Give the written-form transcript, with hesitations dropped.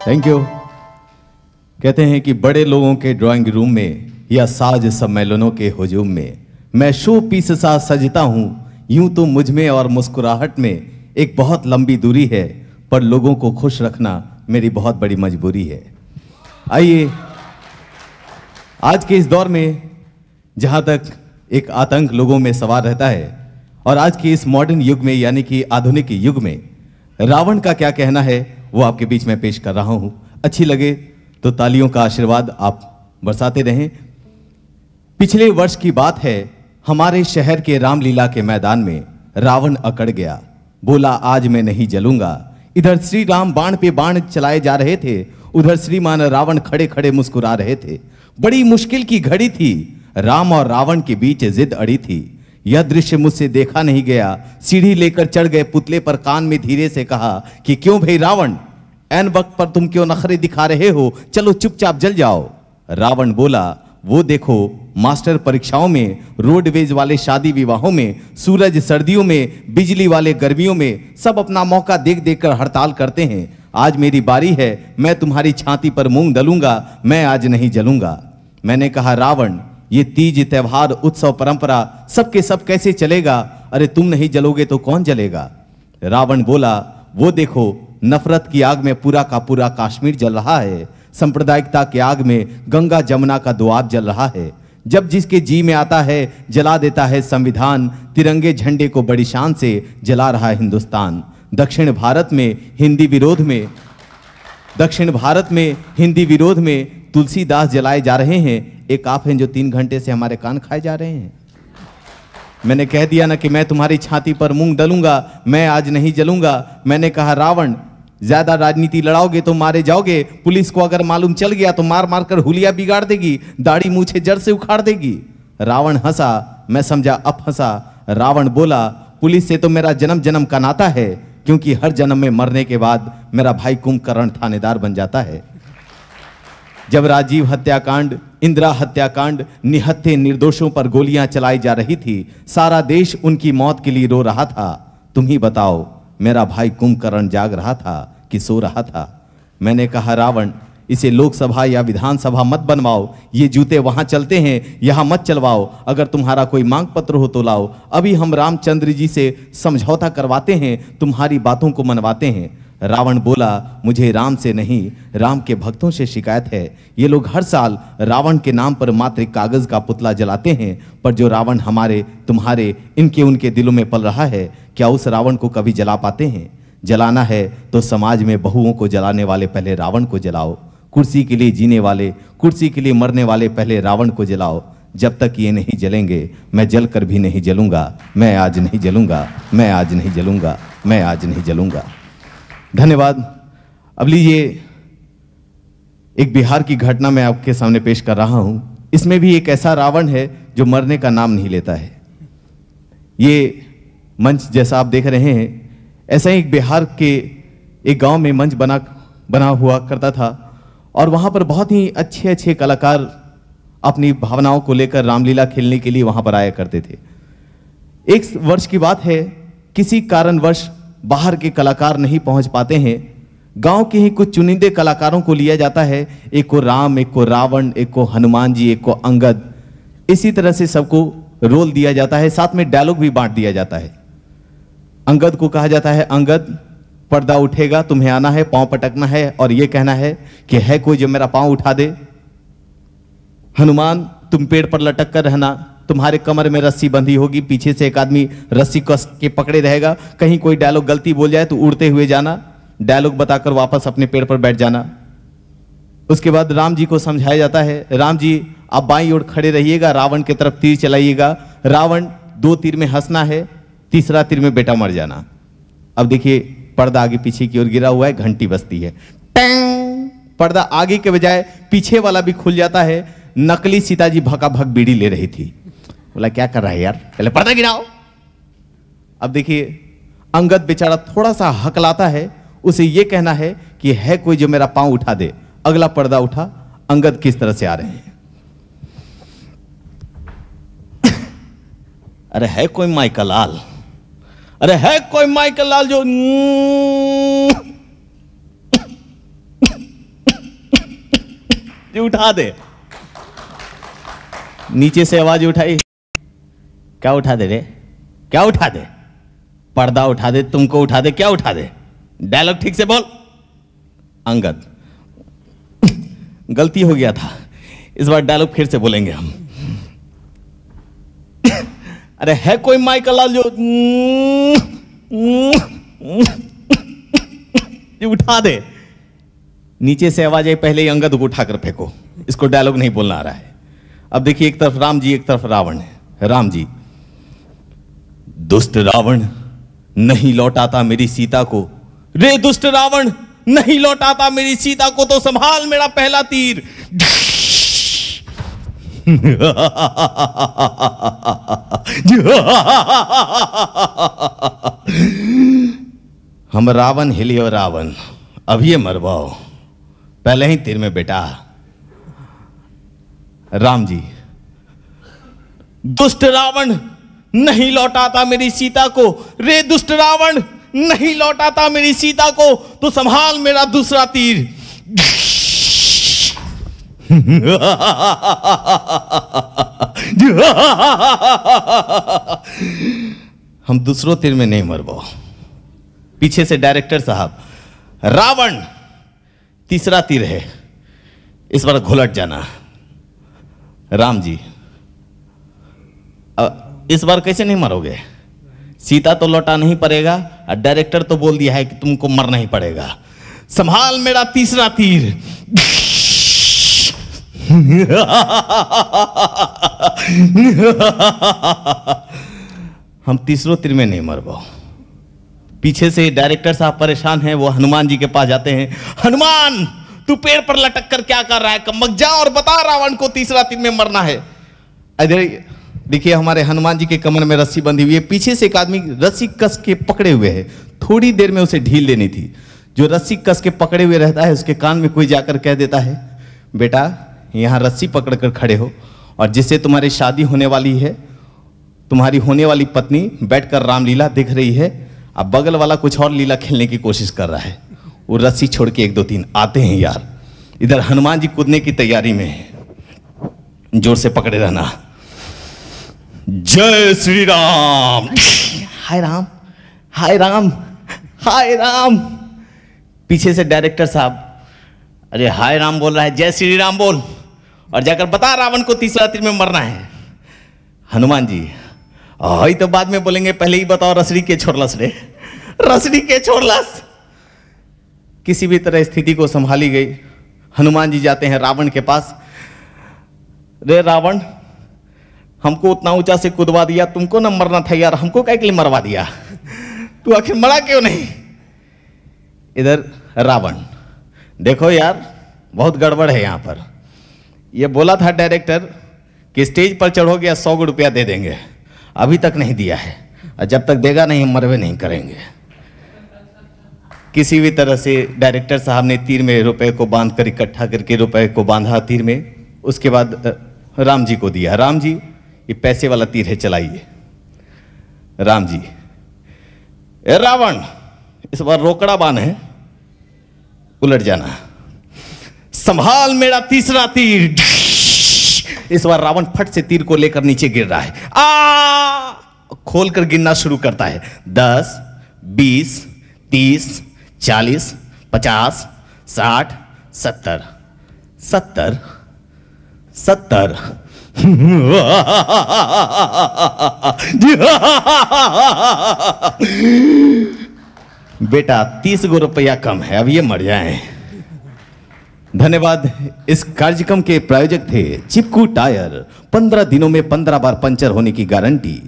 Thank you. कहते हैं कि बड़े लोगों के ड्राइंग रूम में या साज सम्मेलनों के हुजूम में मैं शो पीस सा सजता हूं। यूं तो मुझ में और मुस्कुराहट में एक बहुत लंबी दूरी है, पर लोगों को खुश रखना मेरी बहुत बड़ी मजबूरी है। आइए, आज के इस दौर में जहां तक एक आतंक लोगों में सवार रहता है और आज के इस मॉडर्न युग में यानी कि आधुनिक युग में रावण का क्या कहना है वो आपके बीच में पेश कर रहा हूं। अच्छी लगे तो तालियों का आशीर्वाद आप बरसाते रहें। पिछले वर्ष की बात है, हमारे शहर के रामलीला के मैदान में रावण अकड़ गया, बोला आज मैं नहीं जलूंगा। इधर श्री राम बाण पे बाण चलाए जा रहे थे, उधर श्रीमान रावण खड़े खड़े मुस्कुरा रहे थे। बड़ी मुश्किल की घड़ी थी, राम और रावण के बीच जिद अड़ी थी। यह दृश्य मुझसे देखा नहीं गया, सीढ़ी लेकर चढ़ गए पुतले पर, कान में धीरे से कहा कि क्यों भाई रावण, ऐन वक्त पर तुम क्यों नखरे दिखा रहे हो, चलो चुपचाप जल जाओ। रावण बोला वो देखो मास्टर परीक्षाओं में, रोडवेज वाले शादी विवाहों में, सूरज सर्दियों में, बिजली वाले गर्मियों में, सब अपना मौका देख देख कर हड़ताल करते हैं। आज मेरी बारी है, मैं तुम्हारी छाती पर मूंग दलूंगा, मैं आज नहीं जलूंगा। मैंने कहा रावण, ये तीज त्योहार उत्सव परंपरा सबके सब कैसे चलेगा, अरे तुम नहीं जलोगे तो कौन जलेगा। रावण बोला वो देखो नफरत की आग में पूरा का पूरा कश्मीर जल रहा है, सांप्रदायिकता की आग में गंगा जमुना का दोआब जल रहा है। जब जिसके जी में आता है जला देता है संविधान, तिरंगे झंडे को बड़ी शान से जला रहा है हिंदुस्तान। दक्षिण भारत में हिंदी विरोध में तुलसीदास जलाए जा रहे हैं, एक आप हैं जो 3 घंटे से हमारे कान खाए जा रहे हैं। मैंने कह दिया ना कि मैं तुम्हारी छाती पर मूंग दलूंगा, मैं आज नहीं जलूंगा। मैंने कहा रावण, ज्यादा राजनीति लड़ाओगे तो मारे जाओगे, पुलिस को अगर मालूम चल गया तो मार मार कर हुलिया बिगाड़ देगी, दाढ़ी मूछे जड़ से उखाड़ देगी। रावण हंसा, मैं समझा अब हंसा। रावण बोला पुलिस से तो मेरा जन्म जन्म का नाता है, क्योंकि हर जन्म में मरने के बाद मेरा भाई कुंभकर्ण थानेदार बन जाता है। जब राजीव हत्याकांड, इंदिरा हत्याकांड, निहत्थे निर्दोषों पर गोलियां चलाई जा रही थी, सारा देश उनकी मौत के लिए रो रहा था। तुम ही बताओ मेरा भाई कुंभकर्ण जाग रहा था कि सो रहा था। मैंने कहा रावण, इसे लोकसभा या विधानसभा मत बनवाओ, ये जूते वहां चलते हैं यहां मत चलवाओ। अगर तुम्हारा कोई मांग पत्र हो तो लाओ, अभी हम रामचंद्र जी से समझौता करवाते हैं, तुम्हारी बातों को मनवाते हैं। रावण बोला मुझे राम से नहीं, राम के भक्तों से शिकायत है। ये लोग हर साल रावण के नाम पर मात्र एक कागज का पुतला जलाते हैं, पर जो रावण हमारे तुम्हारे इनके उनके दिलों में पल रहा है, क्या उस रावण को कभी जला पाते हैं? जलाना है तो समाज में बहुओं को जलाने वाले पहले रावण को जलाओ, कुर्सी के लिए जीने वाले, कुर्सी के लिए मरने वाले पहले रावण को जलाओ। जब तक ये नहीं जलेंगे मैं जल कर भी नहीं जलूंगा, मैं आज नहीं जलूंगा, मैं आज नहीं जलूंगा, मैं आज नहीं जलूंगा। धन्यवाद। अब लीजिए एक बिहार की घटना मैं आपके सामने पेश कर रहा हूं। इसमें भी एक ऐसा रावण है जो मरने का नाम नहीं लेता है। ये मंच जैसा आप देख रहे हैं, ऐसा ही एक बिहार के एक गांव में मंच बना हुआ करता था, और वहां पर बहुत ही अच्छे अच्छे कलाकार अपनी भावनाओं को लेकर रामलीला खेलने के लिए वहां पर आया करते थे। एक वर्ष की बात है, किसी कारणवश बाहर के कलाकार नहीं पहुंच पाते हैं, गांव के ही कुछ चुनिंदे कलाकारों को लिया जाता है। एक को राम, एक को रावण, एक को हनुमान जी, एक को अंगद, इसी तरह से सबको रोल दिया जाता है, साथ में डायलॉग भी बांट दिया जाता है। अंगद को कहा जाता है अंगद, पर्दा उठेगा, तुम्हें आना है, पांव पटकना है और यह कहना है कि है कोई जो मेरा पांव उठा दे। हनुमान, तुम पेड़ पर लटक कर रहना, तुम्हारे कमर में रस्सी बंधी होगी, पीछे से एक आदमी रस्सी कस के पकड़े रहेगा, कहीं कोई डायलॉग गलती बोल जाए तो उड़ते हुए जाना, डायलॉग बताकर वापस अपने पेड़ पर बैठ जाना। उसके बाद राम जी को समझाया जाता है, राम जी आप बाईं ओर खड़े रहिएगा, रावण की तरफ तीर चलाइएगा, रावण 2 तीर में हंसना है, तीसरा तीर में बेटा मर जाना। अब देखिए पर्दा आगे पीछे की ओर गिरा हुआ है, घंटी बजती है, टैंग, पर्दा आगे के बजाय पीछे वाला भी खुल जाता है। नकली सीताजी भका भक बीड़ी ले रही थी, बोला क्या कर रहा है यार, पहले पर्दा गिराओ। अब देखिए अंगद बेचारा थोड़ा सा हकलाता है, उसे यह कहना है कि है कोई जो मेरा पांव उठा दे। अगला पर्दा उठा, अंगद किस तरह से आ रहे हैं, अरे है कोई माइकल लाल, अरे है कोई माइकल लाल जो जी उठा दे। नीचे से आवाज उठाई, क्या उठा दे रे, क्या उठा दे, पर्दा उठा दे, तुमको उठा दे, क्या उठा दे, डायलॉग ठीक से बोल। अंगद, गलती हो गया था, इस बार डायलॉग फिर से बोलेंगे हम। अरे है कोई माइकल लाल जो उठा दे। नीचे से आवाज आई, पहले ही अंगद को उठाकर फेंको, इसको डायलॉग नहीं बोलना आ रहा है। अब देखिए, एक तरफ राम जी, एक तरफ रावण है। राम जी, दुष्ट रावण नहीं लौटाता मेरी सीता को, रे दुष्ट रावण नहीं लौटाता मेरी सीता को, तो संभाल मेरा पहला तीर। हम रावण हिलियो रावण, अब ये मरवाओ पहले ही तीर में बेटा। राम जी, दुष्ट रावण नहीं लौटाता मेरी सीता को, रे दुष्ट रावण नहीं लौटाता मेरी सीता को, तो संभाल मेरा दूसरा तीर। हम दूसरों तीर में नहीं मरवाओ। पीछे से डायरेक्टर साहब, रावण तीसरा तीर है, इस बार घुलट जाना। राम जी, इस बार कैसे नहीं मरोगे, सीता तो लौटा नहीं पड़ेगा, और डायरेक्टर तो बोल दिया है कि तुमको मरना ही पड़ेगा, संभाल मेरा तीसरा तीर। हम तीसरों तीर में नहीं मरवाओ। पीछे से डायरेक्टर साहब परेशान हैं, वो हनुमान जी के पास जाते हैं। हनुमान, तू पेड़ पर लटक कर क्या कर रहा है, कमक जा और बता रावण को तीसरा तीर में मरना है। इधर देखिए, हमारे हनुमान जी के कमर में रस्सी बंधी हुई है, पीछे से एक आदमी रस्सी कस के पकड़े हुए है। थोड़ी देर में उसे ढील देनी थी। जो रस्सी कस के पकड़े हुए रहता है, उसके कान में कोई जाकर कह देता है, बेटा यहाँ रस्सी पकड़ कर खड़े हो, और जिससे तुम्हारी शादी होने वाली है, तुम्हारी होने वाली पत्नी बैठकर रामलीला देख रही है, अब बगल वाला कुछ और लीला खेलने की कोशिश कर रहा है। वो रस्सी छोड़ के 1 2 3 आते हैं यार। इधर हनुमान जी कूदने की तैयारी में है, जोर से पकड़े रहना। जय श्री राम। हाय राम, हाय राम, हाय राम। पीछे से डायरेक्टर साहब, अरे हाय राम बोल रहा है, जय श्री राम बोल, और जाकर बता रावण को तीसरा तीर में मरना है। हनुमान जी, हाई तो बाद में बोलेंगे, पहले ही बताओ रसड़ी के छोड़लस रे, रसड़ी के छोड़लस। किसी भी तरह स्थिति को संभाली गई। हनुमान जी जाते हैं रावण के पास। रे रावण, हमको उतना ऊंचा से कूदवा दिया, तुमको ना मरना था यार, हमको क्या के लिए मरवा दिया, तू आखिर मरा क्यों नहीं। इधर रावण, देखो यार बहुत गड़बड़ है यहाँ पर। ये बोला था डायरेक्टर कि स्टेज पर चढ़ोगे 100 रुपया दे देंगे, अभी तक नहीं दिया है, और जब तक देगा नहीं हम मरवे नहीं करेंगे। किसी भी तरह से डायरेक्टर साहब ने तीर में रुपए को बांध कर, इकट्ठा करके रुपए को बांधा तीर में। उसके बाद राम जी को दिया। राम जी, ये पैसे वाला तीर है, चलाइए। राम जी, ए रावण, इस बार रोकड़ा बाण है, उलट जाना, संभाल मेरा तीसरा तीर। इस बार रावण फट से तीर को लेकर नीचे गिर रहा है। खोल कर गिनना शुरू करता है। 10, 20, 30, 40, 50, 60, 70, 70, 70। बेटा 30 रुपया कम है, अब ये मर जाए। धन्यवाद। इस कार्यक्रम के प्रायोजक थे चिपकू टायर, 15 दिनों में 15 बार पंचर होने की गारंटी।